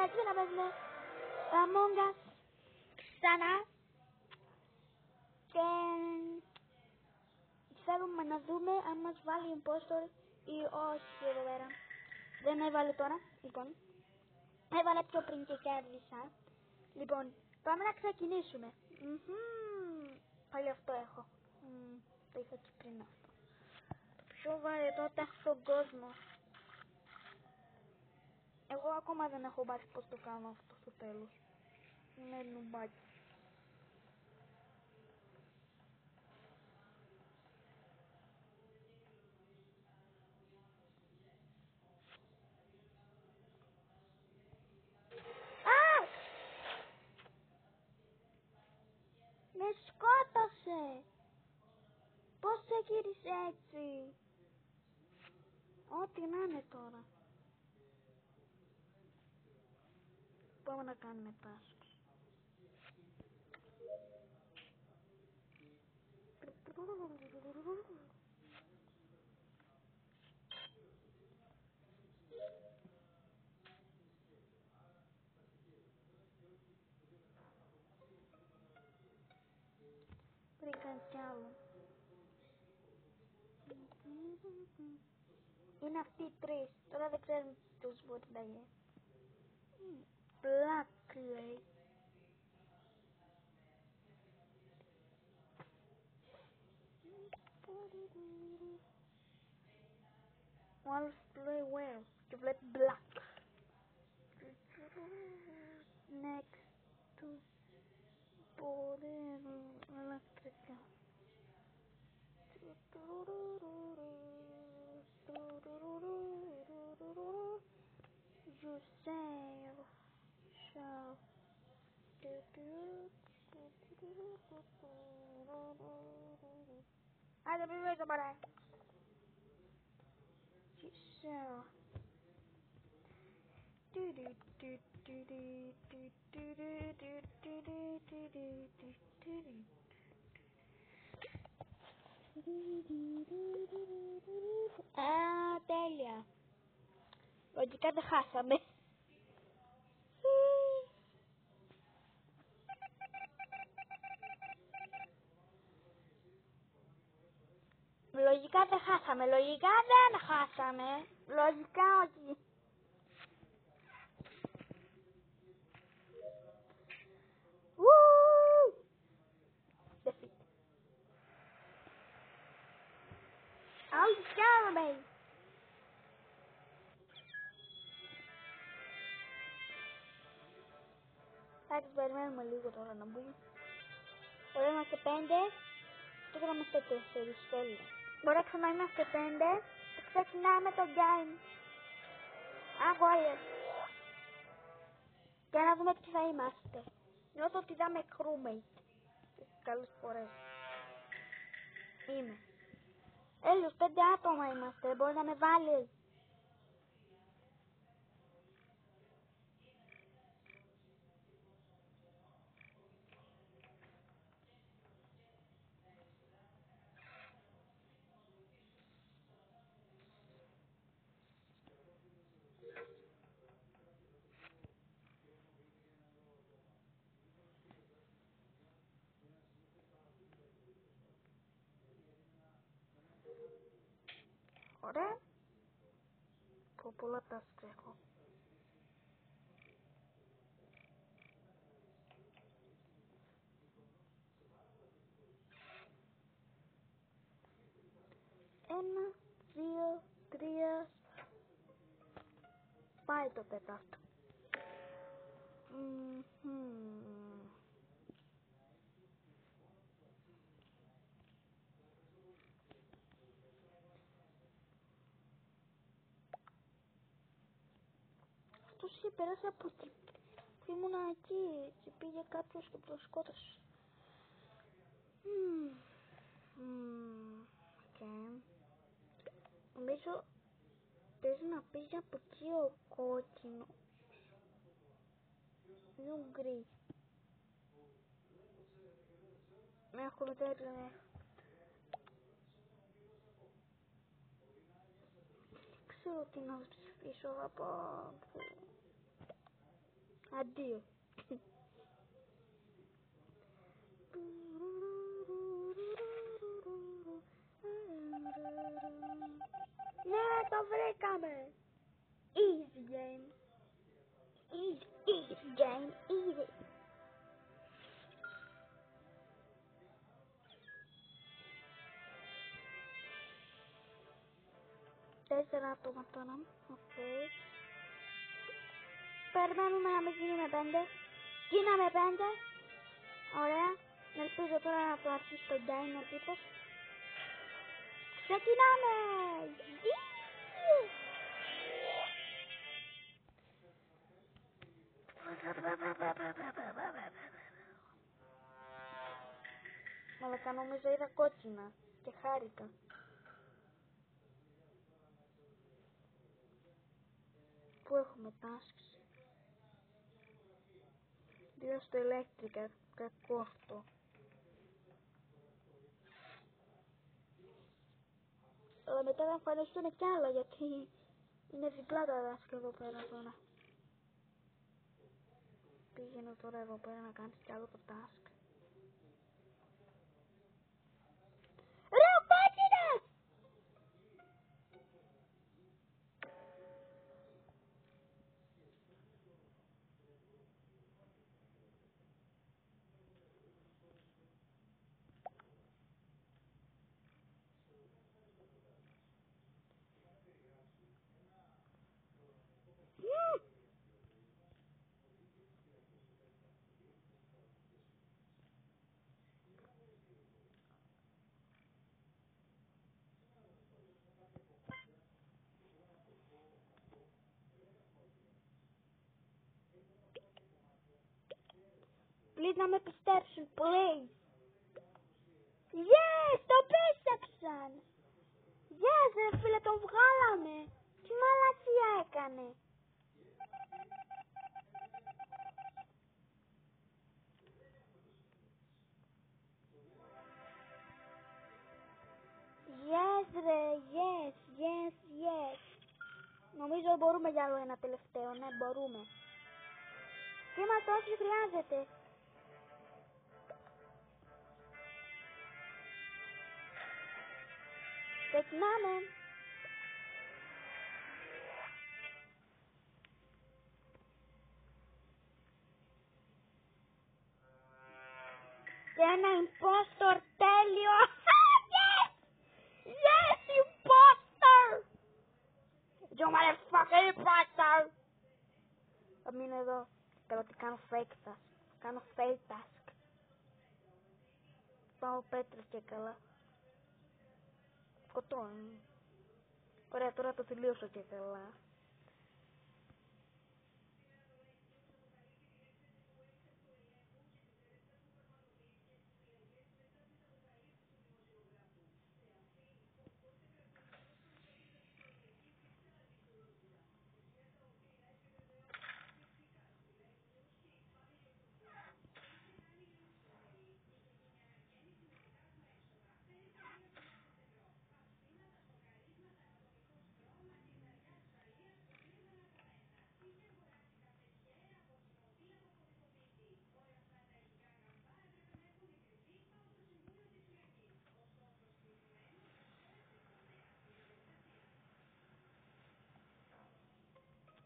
έτσι να παίζουμε Among Us ξανά. Και θέλουμε να δούμε αν μας βάλει impostor ή όχι εδώ πέρα. Δεν έβαλε τώρα, λοιπόν. Έβαλε πιο πριν και κέρδισα. Λοιπόν, πάμε να ξεκινήσουμε. Πάλι αυτό έχω. Το είχα και πριν αυτό. Το πιο βαρετό ταχθό κόσμο. Εγώ ακόμα δεν έχω μάθει πώς το κάνω αυτό στο τέλος. Είναι νουμπάκι. Με σκότωσε! Πώς γύρισε έτσι? Ό,τι να είναι τώρα. Πάμε να κάνουμε tasks. Βρήκα κι άλλο. Είναι αυτοί οι τρεις. Τώρα δεν ξέρουμε τους μπορεί να είναι. Black λέει. Ο άλλος λέει well και βλέπει black. Next to μπορεί ηλεκτρικά. You say shall Άντε μην βρει το παρά. You shall τέλεια. Λογικά δεν χάσαμε. Λογικά δεν χάσαμε. Λογικά δεν χάσαμε. Λογικά όχι. Defeat. I'll me. Θα περιμένουμε λίγο τώρα να μπουν. Μπορεί να είμαστε 5. Τώρα να είμαστε 4. Τέλεια. Μπορεί να ξανά είμαστε 5. Ξεκινάμε το game. Αγόρια. Για να δούμε τι θα είμαστε. Νιώθω ότι θα είμαι crewmate. Καλές φορές. Είμαι. Έλεος 5 άτομα είμαστε. Μπορεί να με βάλει. Ωραία. Πολλά tasks έχω. Ένα, 2, 3. Πάει το τέταρτο. Αυτός είχε περάσει από την... Ήμουνα εκεί και πήγε κάποιος και το σκότωσε. Νομίζω παίζει να πήγε από εκεί ο κόκκινος. Είναι ο γκρι. Με έχουμε τέλεια. Δεν ξέρω τι να ψηφίσω από... Αντίο. Ναι, το βρήκαμε. Easy game. Easy game. Easy. Τέσσερα άτομα τώρα. Οκ. Περιμένουμε να μην γίνει με 5. Γίναμε 5. Ωραία. Ελπίζω τώρα να το αρχίσει το game ο τύπος. Ξεκινάμε! Αλλά νομίζω είδα κότσινα και χάρηκα. Πού έχουμε tasks? 2 στο electrical, κακό αυτό. Αλλά μετά θα εμφανιστούν κι άλλα γιατί είναι διπλά τα δάσκαλα εδώ πέρα τώρα. Πήγαινε τώρα εδώ πέρα να κάνεις κι άλλο το task. Ρε ο κότσινας! Please να με πιστέψουν, please. Yes, το πίστεψαν. Yes, ρε φίλε, τον βγάλαμε. Τι μαλακία έκανε. Yes, ρε, yes, yes, yes. Νομίζω μπορούμε για άλλο ένα τελευταίο, ναι, μπορούμε. Είμαστε όσοι χρειάζεται. Ξεκινάμε. Και ένα impostor τέλειο. Yes! Yes, impostor! You motherfucking impostor! Θα μείνω εδώ. Θέλω ότι κάνω fake task. Κάνω fake task. Πάω πέτρες και καλά. Σκοτώνει. Ωραία, τώρα το τελείωσα και καλά.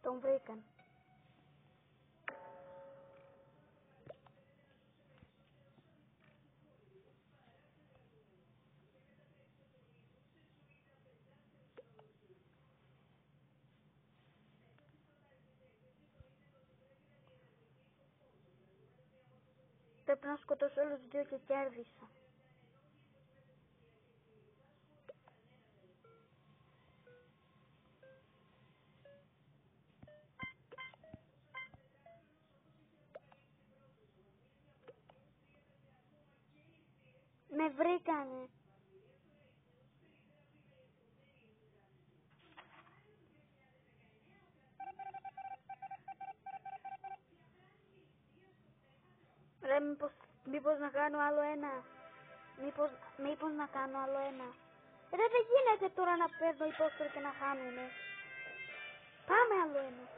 Τον βρήκαν. Πρέπει να σκοτώσω όλους τους δύο και κέρδισα. Με βρήκανε. Ρε μήπως να κάνω άλλο ένα. Μήπως να κάνω άλλο ένα. Ρε δεν γίνεται τώρα να παίρνω υπόστρο και να χάνουμε. Πάμε άλλο ένα.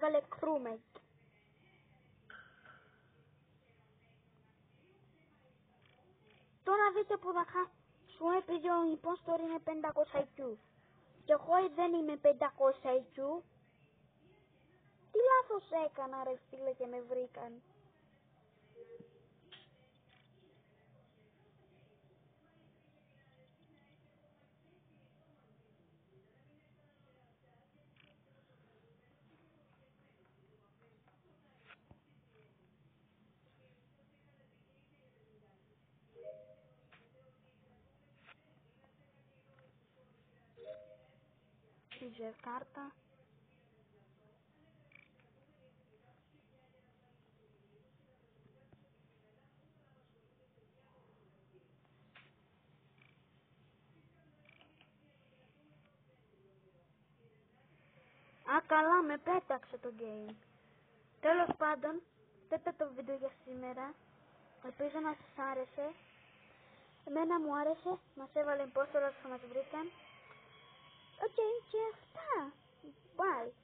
έβγαλε crewmate. Τώρα δείτε που θα χάσω επειδή ο impostor είναι 500 IQ. Και εγώ δεν είμαι 500 IQ. Τι λάθος έκανα ρε φίλε και με βρήκαν. Teacher κάρτα. Α, καλά, με πέταξε το game. Τέλος πάντων, τέτοιο το βίντεο για σήμερα. Ελπίζω να σας άρεσε. Εμένα μου άρεσε, μας έβαλε impostor όσο μας βρήκαν. Οκ, και αυτά. Bye.